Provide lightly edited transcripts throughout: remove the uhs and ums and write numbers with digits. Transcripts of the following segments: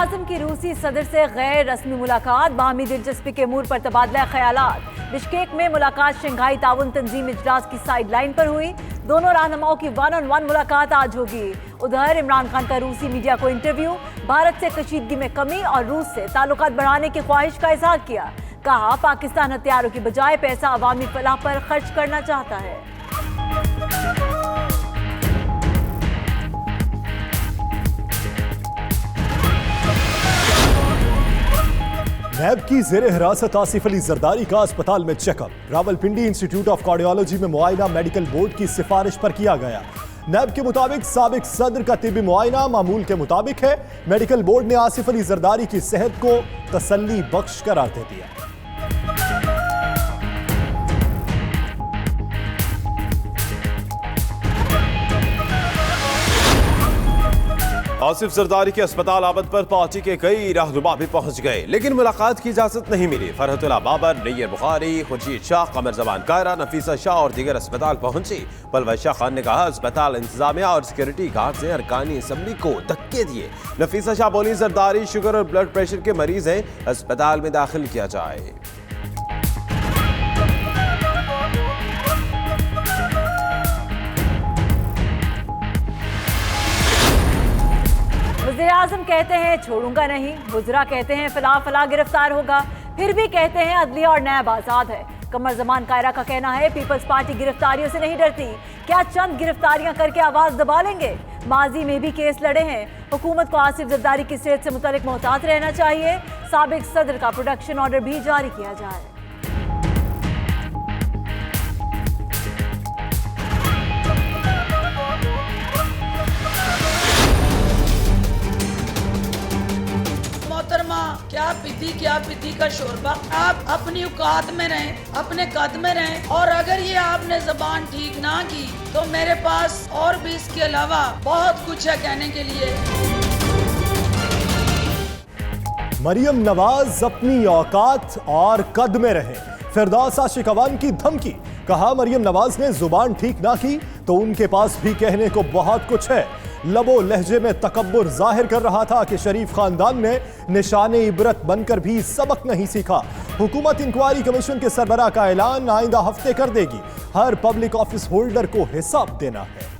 वज़ीर-ए-आज़म की रूसी सदर से गैर रस्मी मुलाकात, बाहमी दिलचस्पी के अमूर पर तबादला ख्यालात। बिश्केक में मुलाकात शंघाई ताउन तंजीम इजलास की साइड लाइन पर हुई। दोनों रहनुमाओं की 1-on-1 मुलाकात आज होगी। उधर इमरान खान का रूसी मीडिया को इंटरव्यू, भारत से कशीदगी में कमी और रूस से ताल्लुकात बढ़ाने की ख्वाहिश का इजहार किया। कहा पाकिस्तान हथियारों की बजाय पैसा अवामी फलाह पर खर्च करना चाहता है। नैब की जेर हिरासत आसिफ अली जरदारी का अस्पताल में checkup. Rawalpindi institute of cardiology में मुआयना मेडिकल बोर्ड की सिफारिश पर किया गया। नैब के मुताबिक साबिक सदर का तिब्बी मुआयना मामूल के मुताबिक है। मेडिकल बोर्ड ने आसिफ अली जरदारी की सेहत को तसल्ली बख्श करार दे दिया। आसिफ जरदारी के अस्पताल आबद पर पार्टी के कई रहनुमा भी पहुंच गए, लेकिन मुलाकात की इजाजत नहीं मिली। फरहतुल्लाह बाबर, नैयर बुखारी, खुर्शीद शाह, कमर जमान कायरा, नफीसा शाह और दीगर अस्पताल पहुंची। पलवश खान ने कहा अस्पताल इंतजामिया और सिक्योरिटी गार्ड ने अरकानी असम्बली को धक्के दिए। नफीसा शाह बोली जरदारी शुगर और ब्लड प्रेशर के मरीज हैं, अस्पताल में दाखिल किया जाए। वज़ीर-ए-आज़म कहते हैं छोड़ूंगा नहीं, वुज़रा कहते हैं फला गिरफ्तार होगा, फिर भी कहते हैं अदलिया और नैब आज़ाद है। कमर जमान कायरा का कहना है पीपल्स पार्टी गिरफ्तारियों से नहीं डरती, क्या चंद गिरफ्तारियां करके आवाज दबा लेंगे। माजी में भी केस लड़े हैं। हुकूमत को आसिफ जरदारी की सेहत से मुतालिक मोहतात रहना चाहिए। साबिक सदर का प्रोडक्शन ऑर्डर भी जारी किया जाए। क्या पीती का शोरबा। आप अपनी औकात में रहें, अपने कद में रहें, और अगर ये आपने जबान ठीक ना की तो मेरे पास और भी इसके अलावा बहुत कुछ है कहने के लिए। मरियम नवाज अपनी औकात और कद में रहे, फिरदौस आशिक अवान की धमकी। कहा मरियम नवाज ने जुबान ठीक ना की तो उनके पास भी कहने को बहुत कुछ है। लबो लहजे में तकब्बुर जाहिर कर रहा था कि शरीफ खानदान ने निशाने इबरत बनकर भी सबक नहीं सीखा। हुकूमत इंक्वायरी कमीशन के सरबराह का ऐलान आइंदा हफ्ते कर देगी। हर पब्लिक ऑफिस होल्डर को हिसाब देना है।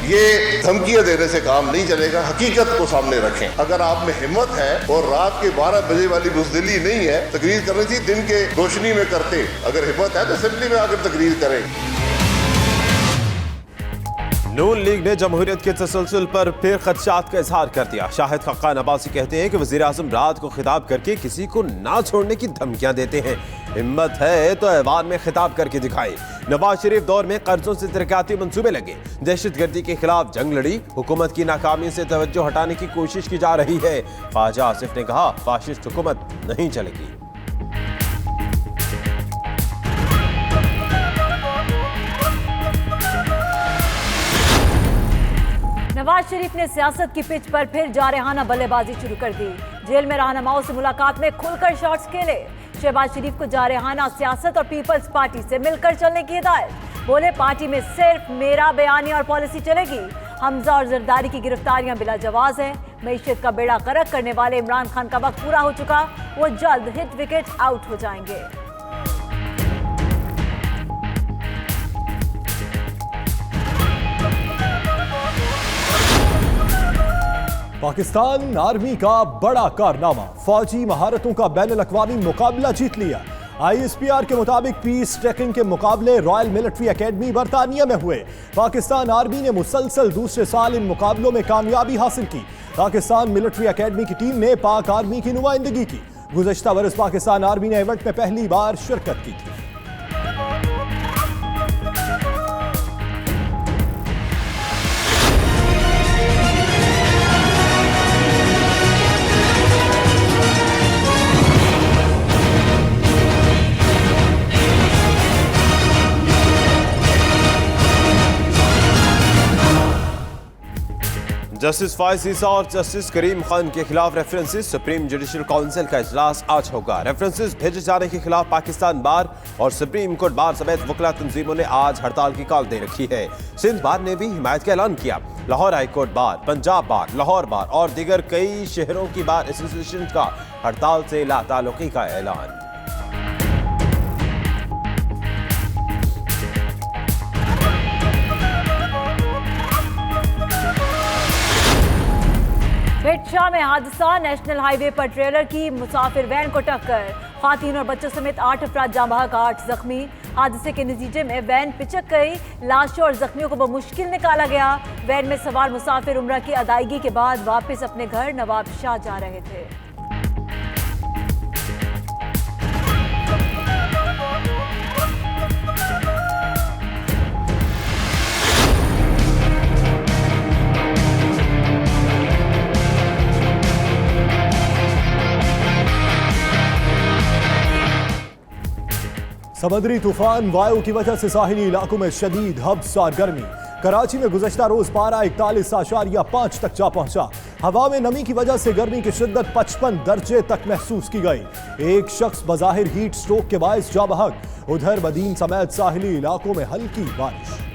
ये धमकियां देने से काम नहीं चलेगा, हकीकत को सामने रखें। अगर आप में हिम्मत है और रात के 12 बजे वाली बुज़दिली नहीं है, तकरीर करनी थी दिन के रोशनी में करते। अगर हिम्मत है तो असेंबली में आकर तकरीर करें। नून लीग ने जमहूरियत के तसलसल पर फिर खदशात का इजहार कर दिया। शाहिद खक्कान अब्बासी कहते हैं कि वज़ीर-ए-आज़म रात को खिताब करके किसी को ना छोड़ने की धमकियां देते हैं। हिम्मत है तो ऐवान में खिताब करके दिखाए। नवाज शरीफ दौर में कर्जों से तरक्याती मंसूबे लगे, दहशतगर्दी के खिलाफ जंग लड़ी, हुकूमत की नाकामी से तवज्जो हटाने की कोशिश की जा रही है। ख्वाजा आसिफ ने कहा फाशिस्ट हुकूमत नहीं चलेगी। नवाज शरीफ ने सियासत की पिच पर फिर जारहाना बल्लेबाजी शुरू कर दी। जेल में रहनुमाओं से मुलाकात में खुलकर शॉट्स खेले। शहबाज शरीफ को जारहाना सियासत और पीपल्स पार्टी से मिलकर चलने की हिदायत। बोले पार्टी में सिर्फ मेरा बयानी और पॉलिसी चलेगी। हमजा और जरदारी की गिरफ्तारियां बिला जवाज है। मईशत का बेड़ा गर्क करने वाले इमरान खान का वक्त पूरा हो चुका, वो जल्द हिट विकेट आउट हो जाएंगे। पाकिस्तान आर्मी का बड़ा कारनामा, फौजी महारतों का बैनुल-अक़वामी मुकाबला जीत लिया। ISPR के मुताबिक पीस ट्रैकिंग के मुकाबले रॉयल मिलिट्री एकेडमी बरतानिया में हुए। पाकिस्तान आर्मी ने मुसलसल दूसरे साल इन मुकाबलों में कामयाबी हासिल की। पाकिस्तान मिलिट्री एकेडमी की टीम ने पाक आर्मी की नुमाइंदगी की। गुज़श्ता बरस पाकिस्तान आर्मी ने इवेंट में पहली बार शिरकत की थी। जस्टिस फाइज ईसा और जस्टिस करीम खान के खिलाफ रेफरेंसेस। सुप्रीम जुडिशल काउंसिल का इजलास आज होगा। रेफरेंसेस भेजे जाने के खिलाफ पाकिस्तान बार और सुप्रीम कोर्ट बार समेत वकला तंजीमों ने आज हड़ताल की कॉल दे रखी है। सिंध बार ने भी हिमायत का ऐलान किया। लाहौर हाईकोर्ट बार, पंजाब बार, लाहौर बार और दीगर कई शहरों की बार एसोसिएशन का हड़ताल से लाताल्लुकी का ऐलान। भिटशा में हादसा। नेशनल हाईवे पर ट्रेलर की मुसाफिर वैन को टक्कर। खातून और बच्चों समेत 8 अफराद जाँ बहक, 8 जख्मी। हादसे के नतीजे में वैन पिचक गई। लाशों और जख्मियों को बमुश्किल निकाला गया। वैन में सवार मुसाफिर उम्रा की अदायगी के बाद वापस अपने घर नवाबशाह जा रहे थे। समुद्री तूफान वायु की वजह से साहिली इलाकों में शदीद हब्स और गर्मी। कराची में गुज़श्ता रोज पारा 41.5 तक जा पहुंचा। हवा में नमी की वजह से गर्मी की शिद्दत 55 दर्जे तक महसूस की गई। एक शख्स बज़ाहिर हीट स्ट्रोक के बायस जा बहक। उधर मदीन समेत साहिली इलाकों में हल्की बारिश।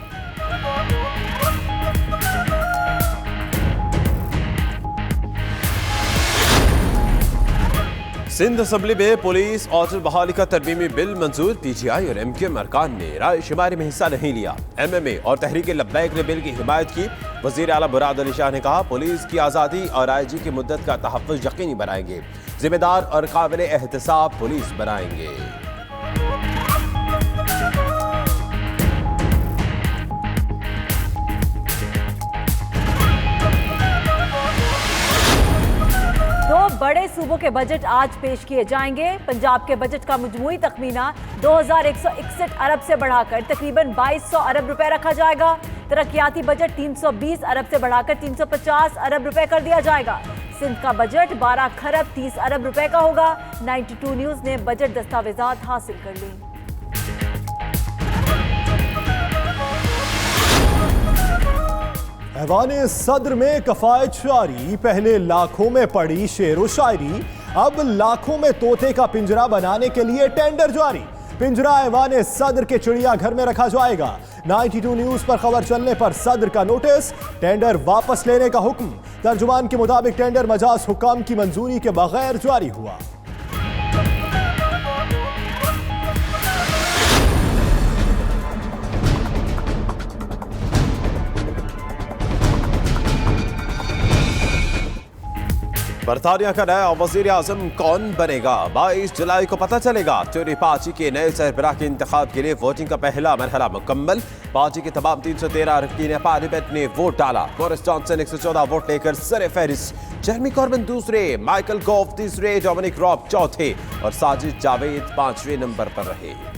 सिंध असेंबली में पुलिस ऑर्डर बहाली का तरमीमी बिल मंजूर। पीजीआई और एमक्यूएम अरकान ने राय शुमारी में हिस्सा नहीं लिया। एमएमए और तहरीक लब्बैक ने बिल की हिमायत की। वजीर आला मुराद अली शाह ने कहा, पुलिस की आज़ादी और आईजी की मुद्दत का तहफ़्फ़ुज़ यकीनी बनाएंगे। जिम्मेदार और काबिल एहतसाब पुलिस बनाएंगे। बड़े सूबों के बजट आज पेश किए जाएंगे। पंजाब के बजट का मजमूई तखमीना 2161 अरब से बढ़ाकर तकरीबन 2200 अरब रुपए रखा जाएगा। तरक्याती बजट 320 अरब से बढ़ाकर 350 अरब रुपए कर दिया जाएगा। सिंध का बजट 12 खरब 30 अरब रुपए का होगा। 92 न्यूज ने बजट दस्तावेजात हासिल कर ली। ऐवाने सदर में कफायत जारी। पहले लाखों में पड़ी शेरो शायरी, अब लाखों में तोते का पिंजरा बनाने के लिए टेंडर जारी। पिंजरा ऐवाने सदर के चिड़ियाघर में रखा जाएगा। 92 न्यूज पर खबर चलने पर सदर का नोटिस, टेंडर वापस लेने का हुक्म। तर्जुमान के मुताबिक टेंडर मजाज हुकाम की मंजूरी के बगैर जारी हुआ। बरतानिया का नया वजीर आजम कौन बनेगा, 22 जुलाई को पता चलेगा। टोरी पार्टी के नए सरबराह के इंतखाब के लिए वोटिंग का पहला मरहला मुकम्मल। पार्टी के तमाम 313 अरकान पार्लियामेंट ने वोट डाला। बोरिस जॉनसन 114 वोट लेकर सर फहरिस्त, जेरेमी कॉर्बन दूसरे, माइकल गोव तीसरे, डोमिनिक रॉब चौथे और साजिद जावेद 5वें नंबर पर रहे।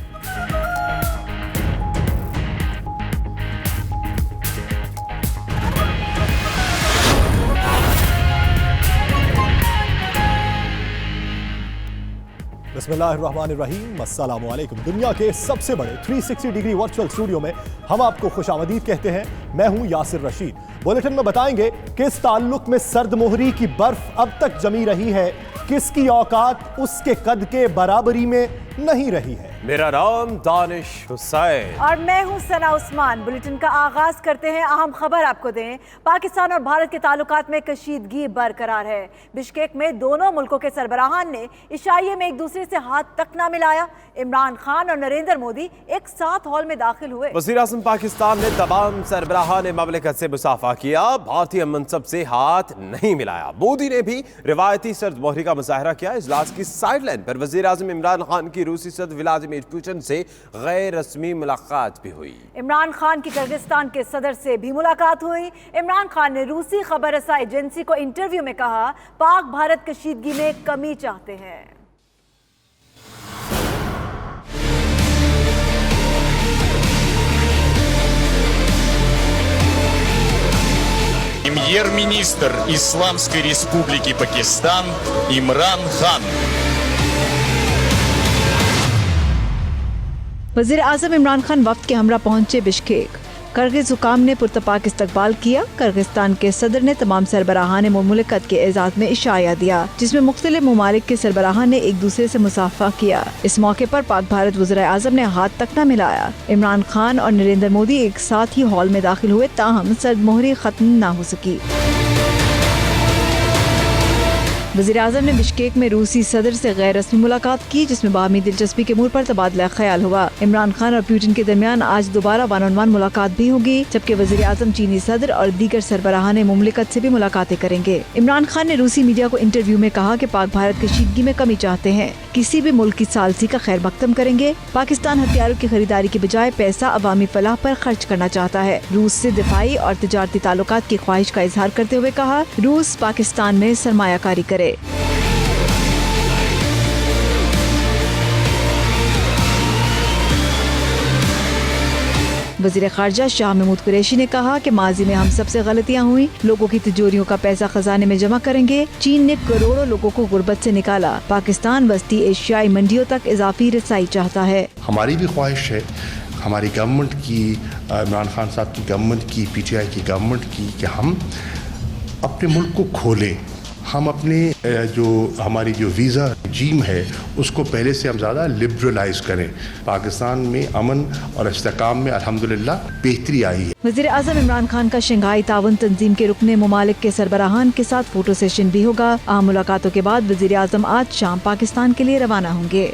बिस्मिल्लाहिर्रहमानिर्रहीम, अस्सलामु अलैकुम। दुनिया के सबसे बड़े 360 डिग्री वर्चुअल स्टूडियो में हम आपको खुशामदीद कहते हैं। मैं हूं यासिर रशीद। बुलेटिन में बताएंगे किस ताल्लुक में सर्द मोहरी की बर्फ अब तक जमी रही है, किसकी औकात उसके कद के बराबरी में नहीं रही है। मेरा नाम दानिश हुसैन और मैं हूं सना उस्मान। बुलेटिन का आगाज करते हैं। अहम खबर आपको दें, पाकिस्तान और भारत के ताल्लुकात में कशीदगी बरकरार है। बिश्केक में दोनों मुल्कों के सरबराहान ने इशाइये में एक दूसरे से हाथ तक ना मिलाया। इमरान खान और नरेंद्र मोदी एक साथ हॉल में दाखिल हुए। वज़ीर आज़म पाकिस्तान ने तमाम सरबराहान ममलिकत से मुसाफा किया, भारतीय मनसब से हाथ नहीं मिलाया। मोदी ने भी रिवायती सर्द मोहरी का मुजाहरा किया। इजलास की साइडलाइन पर वज़ीर आज़म इमरान खान की रूसी सदर व्लादिमीर पुतिन से गैर रस्मी मुलाकात भी हुई। इमरान खान की किर्गिस्तान के सदर से भी मुलाकात हुई। इमरान खान ने रूसी खबर रसा एजेंसी को इंटरव्यू में कहा, पाक भारत कशीदगी में कमी चाहते हैं। Премьер-министр Исламской Республики Пакистан Имран खान। वज़ीर आज़म इमरान खान वफ्द के हमरा पहुंचे बिश्केक। किर्गिज हुकाम ने पुरतपाक इस्तकबाल किया। किर्गिस्तान के सदर ने तमाम सरबराहान मुमलिकत के एजाज में इशाया दिया, जिसमें मुख्तलिफ ममालिक के सरबराहान ने एक दूसरे से मुसाफा किया। इस मौके पर पाक भारत वज़ीर आज़म ने हाथ तक न मिलाया। इमरान खान और नरेंद्र मोदी एक साथ ही हॉल में दाखिल हुए, ताहम सरदमोहरी खत्म न हो सकी। वज़ीर आज़म ने बिश्केक में रूसी सदर से गैर रस्मी मुलाकात की, जिसमें बाहमी दिलचस्पी के अमूर पर तबादला ख्याल हुआ। इमरान खान और पुतिन के दरमियान आज दोबारा वन-ऑन-वन मुलाकात भी होगी, जबकि वज़ीर आज़म चीनी सदर और दीगर सरबराहान मुमलिकत से भी मुलाकातें करेंगे। इमरान खान ने रूसी मीडिया को इंटरव्यू में कहा कि पाक भारत कशीदगी में कमी चाहते हैं, किसी भी मुल्क की सालसी का खैर मकदम करेंगे। पाकिस्तान हथियारों की खरीदारी के बजाय पैसा अवामी फलाह पर खर्च करना चाहता है। रूस से दिफाई और तिजारती ताल्लुकात की ख्वाहिश का इजहार करते हुए कहा, रूस पाकिस्तान में सरमायाकारी करे। वज़ीर ख़ारजा शाह महमूद कुरैशी ने कहा कि माजी में हम सबसे गलतियां हुई, लोगों की तिजोरियों का पैसा खजाने में जमा करेंगे। चीन ने करोड़ों लोगों को गुर्बत से निकाला, पाकिस्तान वस्ती एशियाई मंडियों तक इजाफी रसाई चाहता है। हमारी भी ख्वाहिश है, हमारी गवर्नमेंट की, इमरान खान साहब की गवर्नमेंट की, PTI की गवर्नमेंट की, कि हम अपने मुल्क को खोलें। हम अपने हमारी जो वीज़ा रजीम है उसको पहले से हम ज़्यादा लिबरलाइज करें। पाकिस्तान में अमन और इस्तेकाम में अल्हम्दुलिल्लाह बेहतरी आई है। वज़ीर आज़म इमरान खान का शंघाई ताउन तंजीम के रुकने ममालिक के सरबराहान के साथ फोटो सेशन भी होगा। अहम मुलाकातों के बाद वज़ीर आज़म आज शाम पाकिस्तान के लिए रवाना होंगे।